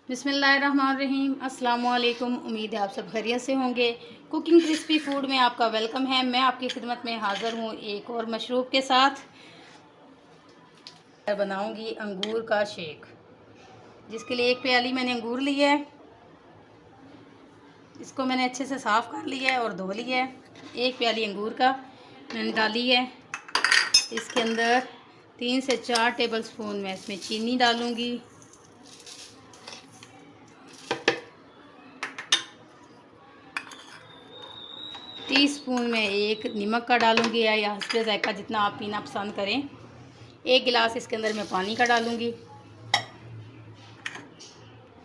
बिस्मिल्लाहिर्रहमानिर्रहीम। अस्सलाम वालेकुम। उम्मीद है आप सब खैरियत से होंगे। कुकिंग क्रिस्पी फूड में आपका वेलकम है। मैं आपकी खिदमत में हाज़िर हूँ एक और मशरूब के साथ। बनाऊंगी अंगूर का शेक, जिसके लिए एक प्याली मैंने अंगूर लिया है। इसको मैंने अच्छे से साफ़ कर लिया है और धो लिया है। एक प्याली अंगूर का मैंने डाली है। इसके अंदर 3 से 4 टेबलस्पून मैं इसमें चीनी डालूँगी। टीस्पून में एक नमक का डालूँगी या हस्बे ज़ायक़ा जितना आप पीना पसंद करें। 1 गिलास इसके अंदर मैं पानी का डालूँगी।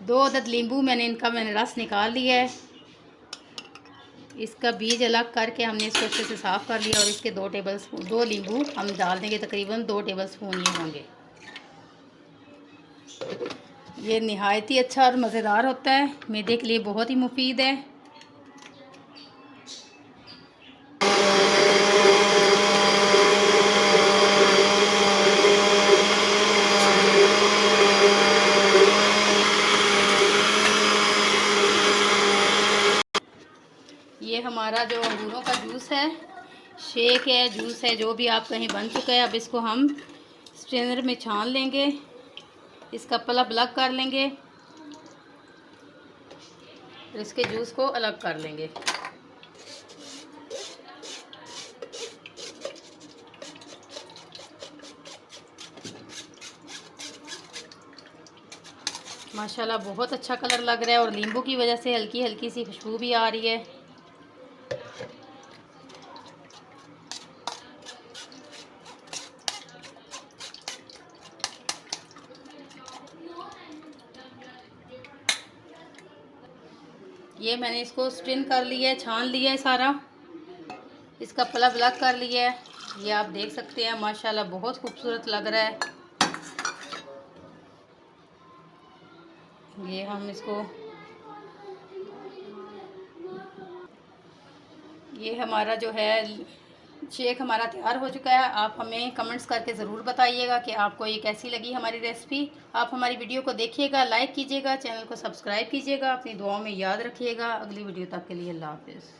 2 अदद नींबू मैंने रस निकाल लिया है। इसका बीज अलग करके हमने इसको अच्छे से साफ़ कर लिया और इसके 2 नींबू हम डाल देंगे। तकरीबन 2 टेबलस्पून ये होंगे। ये नहायत ही अच्छा और मज़ेदार होता है, मैदे के लिए बहुत ही मुफीद है। ये हमारा जो अंगूरों का जूस है, शेक है, जूस है, जो भी आप कहीं बन चुका है। अब इसको हम स्ट्रेनर में छान लेंगे। इसका पल्प अलग कर लेंगे और इसके जूस को अलग कर लेंगे। माशाल्लाह बहुत अच्छा कलर लग रहा है और नींबू की वजह से हल्की हल्की सी खुशबू भी आ रही है। ये मैंने इसको स्ट्रेन कर लिया है, छान लिया है सारा। इसका पल्प अलग कर लिया है। ये आप देख सकते हैं माशाल्लाह बहुत खूबसूरत लग रहा है। ये हम इसको, ये हमारा जो है शेक हमारा तैयार हो चुका है। आप हमें कमेंट्स करके ज़रूर बताइएगा कि आपको ये कैसी लगी हमारी रेसिपी। आप हमारी वीडियो को देखिएगा, लाइक कीजिएगा, चैनल को सब्सक्राइब कीजिएगा, अपनी दुआओं में याद रखिएगा। अगली वीडियो तक के लिए अल्लाह हाफ़िज़।